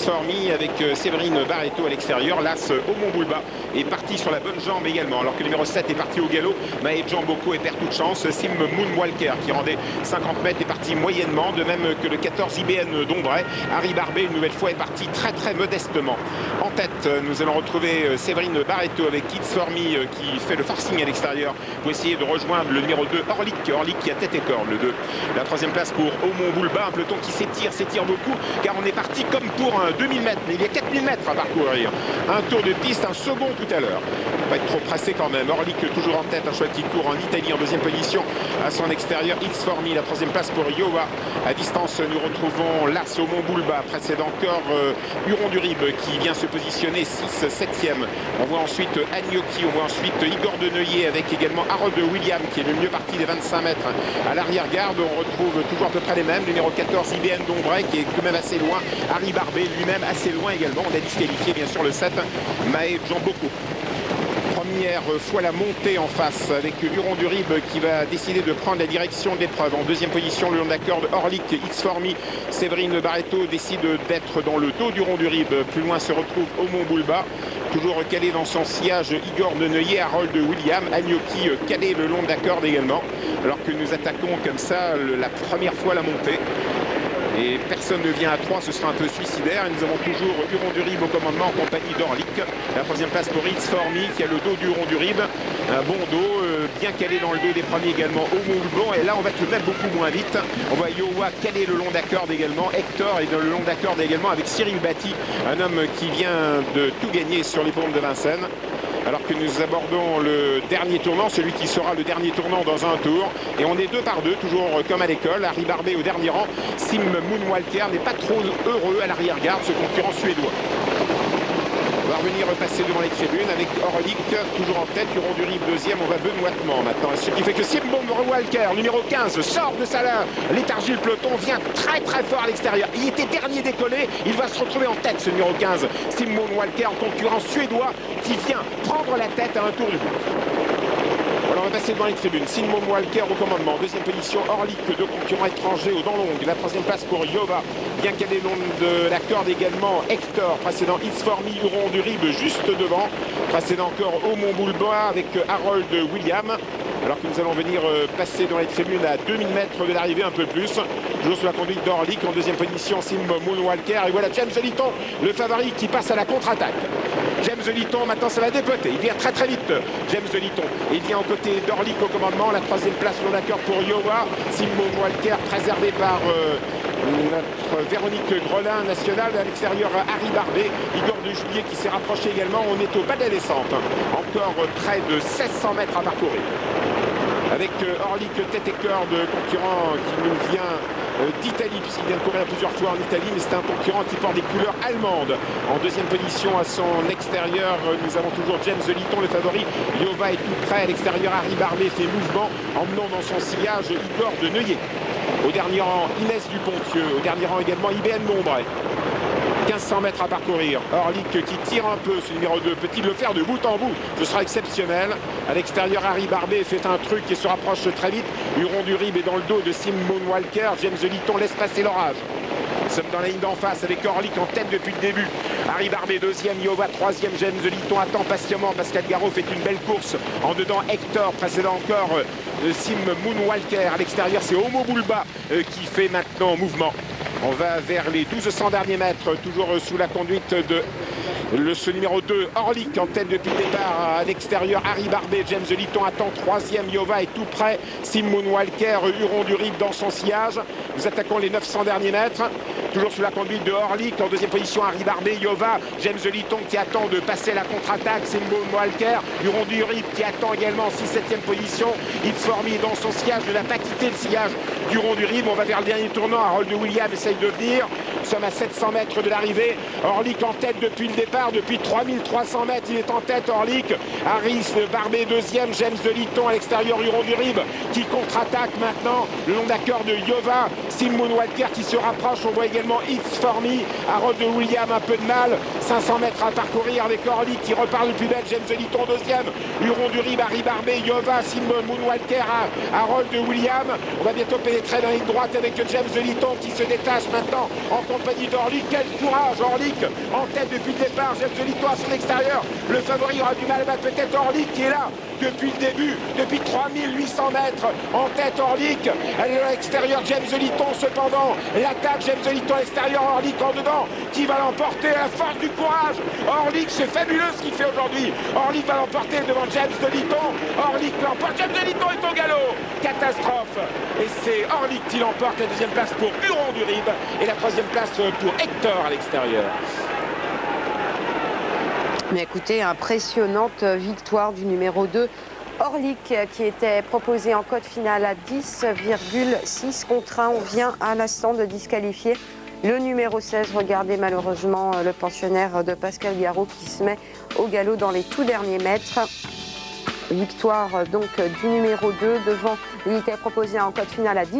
X-Formy avec Séverine Barreto à l'extérieur. L'As Aumont Boulba est parti sur la bonne jambe également, alors que le numéro 7 est parti au galop. Maë Djamboko et perd toute chance. Sim Moonwalker qui rendait 50 mètres est parti moyennement, de même que le 14 IBN d'Ombray. Harry Barbet une nouvelle fois est parti très modestement. En tête, nous allons retrouver Séverine Barreto avec X-Formy qui fait le forcing à l'extérieur pour essayer de rejoindre le numéro 2 Orlik qui a tête et corde le 2. La troisième place pour Aumont Boulba, un peloton qui s'étire beaucoup car on est parti comme pour un 2000 mètres, mais il y a 4000 mètres à parcourir. Un tour de piste, un second tout à l'heure. On va être trop pressé quand même. Orlik toujours en tête, un choix qui court en Italie en deuxième position à son extérieur. X-Formy, la troisième place pour Yova. À distance, nous retrouvons l'As Aumont Boulba, précède encore Huron du Rib qui vient se positionner 6, 7e. On voit ensuite Agnoki, on voit ensuite Igor Deneuillet avec également Harold William qui est le mieux parti des 25 mètres. À l'arrière-garde, on retrouve toujours à peu près les mêmes. Numéro 14, IBN d'Ombray qui est quand même assez loin. Harry Barbet lui-même assez loin également. On a disqualifié bien sûr le 7, Maë Djamboko. Première fois la montée en face avec Huron du Rib qui va décider de prendre la direction de l'épreuve. En deuxième position, le long de la corde, Orlik, X-Formy. Séverine Barreto décide d'être dans le dos d'Huron du Rib. Plus loin se retrouve Aumont Boulba. Toujours calé dans son sillage, Igor Deneuillet, Harold William, Agnoki calé le long de la corde également. Alors que nous attaquons comme ça la première fois la montée. Et personne ne vient à 3, ce sera un peu suicidaire. Et nous avons toujours Huron du Rib au commandement en compagnie d'Orlik. La troisième place pour X-Formy qui a le dos du Huron du Rib. Un bon dos, bien calé dans le dos des premiers également au Moulbon. Et là, on va tout de même beaucoup moins vite. On voit Yowa calé le long de la corde également. Hector est dans le long de la corde également avec Cyril Batty, un homme qui vient de tout gagner sur les l'hippodrome de Vincennes. Alors que nous abordons le dernier tournant, celui qui sera le dernier tournant dans un tour. Et on est 2 par 2, toujours comme à l'école. Harry Barbet au dernier rang. Sim Moonwalker n'est pas trop heureux à l'arrière-garde, ce concurrent suédois. On va revenir repasser devant les tribunes avec Orlik toujours en tête, Huron du Rib deuxième, on va benoîtement maintenant. Ce qui fait que Sim Moonwalker, numéro 15, sort de sa léthargie. Le peloton vient très fort à l'extérieur. Il était dernier décollé, il va se retrouver en tête ce numéro 15. Sim Moonwalker, concurrent suédois qui vient prendre la tête à un tour du bout. Alors on va passer devant les tribunes. Simon Walker au commandement. Deuxième position, Orlik, 2 concurrents étrangers aux dents longues. La troisième place pour Yova. Bien calé long de la corde également. Hector, précédent X-Formy, Huron du Rib juste devant. Précédent encore Aumont Boulba avec Harold William. Alors que nous allons venir passer dans les tribunes à 2000 mètres de l'arrivée, un peu plus. Toujours sous la conduite d'Orlik. En deuxième position, Sim Moonwalker. Et voilà James Litton, le favori qui passe à la contre-attaque. James Litton, maintenant ça va dépoter. Il vient très vite, James Litton. Il vient aux côtés d'Orlik au commandement. La troisième place sur l'accord pour Iowa. Sim Moonwalker préservé par notre Véronique Grelin nationale. À l'extérieur, Harry Barbet. Igor de Juillet qui s'est rapproché également. On est au bas de la descente. Encore près de 1600 mètres à parcourir. Avec Orlik tête et corde, concurrent qui nous vient d'Italie, puisqu'il vient de courir plusieurs fois en Italie, mais c'est un concurrent qui porte des couleurs allemandes. En deuxième position à son extérieur, nous avons toujours James Litton, le favori. Yova est tout près à l'extérieur. Harry Barbet fait mouvement, emmenant dans son sillage Igor Deneuillet. Au dernier rang, Inès Dupontieux. Au dernier rang également, IBN d'Ombray. 1500 mètres à parcourir. Orlik qui tire un peu, ce numéro 2. Peut-il le faire de bout en bout? Ce sera exceptionnel. À l'extérieur, Harry Barbet fait un truc et se rapproche très vite. Huron du Rib est dans le dos de Sim Moonwalker. James Litton laisse passer l'orage. Nous sommes dans la ligne d'en face avec Orlik en tête depuis le début. Harry Barbet deuxième, Yova troisième. James Litton attend patiemment. Pascal Garot fait une belle course. En dedans, Hector, précédent encore Sim Moonwalker. À l'extérieur, c'est Aumont Boulba qui fait maintenant mouvement. On va vers les 1200 derniers mètres, toujours sous la conduite de ce numéro 2, Orlik en tête depuis le départ. À l'extérieur, Harry Barbet, James Litton attend troisième. Yova est tout près. Sim Moonwalker, Huron du Rib dans son sillage. Nous attaquons les 900 derniers mètres. Toujours sous la conduite de Orlik. En deuxième position, Harry Barbet, Yova, James Litton qui attend de passer la contre-attaque. Sim Moonwalker, Huron du Rib qui attend également en 6-7e position. X-Formy dans son sillage, ne l'a pas quitté le sillage d'Huron du Rib. On va vers le dernier tournant. Harold William essaye de venir. Nous sommes à 700 mètres de l'arrivée. Orlik en tête depuis le départ, depuis 3300 mètres. Il est en tête, Orlik. Harry Barbet deuxième, James Litton à l'extérieur, Huron du Rib qui contre-attaque maintenant le long de la corde de Yova. Sim Moonwalker qui se rapproche. On voit également X-Formy. Harold William un peu de mal. 500 mètres à parcourir avec Orlik qui repart le plus belle. James Litton deuxième. Huron du Rib, Harry Barbet, Yova, Sim Moonwalker, Harold William. On va bientôt pénétrer dans la ligne droite avec James Litton qui se détache maintenant en compagnie d'Orlik. Quel courage, Orlik en tête depuis le départ. James Lito à son extérieur. Le favori aura du mal à battre peut-être Orlik qui est là depuis le début, depuis 3800 mètres. En tête Orlik, elle est à l'extérieur. James Liton cependant. L'attaque James Liton à l'extérieur, Orlik en dedans. Qui va l'emporter à la force du courage. Orlik, c'est fabuleux ce qu'il fait aujourd'hui. Orlik va l'emporter devant James Liton. Orlik l'emporte. James Liton est au galop. Catastrophe. Et c'est Orlik qui l'emporte. La deuxième place pour Huron du Rib et la troisième place pour Hector à l'extérieur. Mais écoutez, impressionnante victoire du numéro 2, Orlik, qui était proposé en cote finale à 10,6 contre 1. On vient à l'instant de disqualifier le numéro 16. Regardez malheureusement le pensionnaire de Pascal Garot qui se met au galop dans les tout derniers mètres. Victoire donc du numéro 2 devant, il était proposé en cote finale à 10.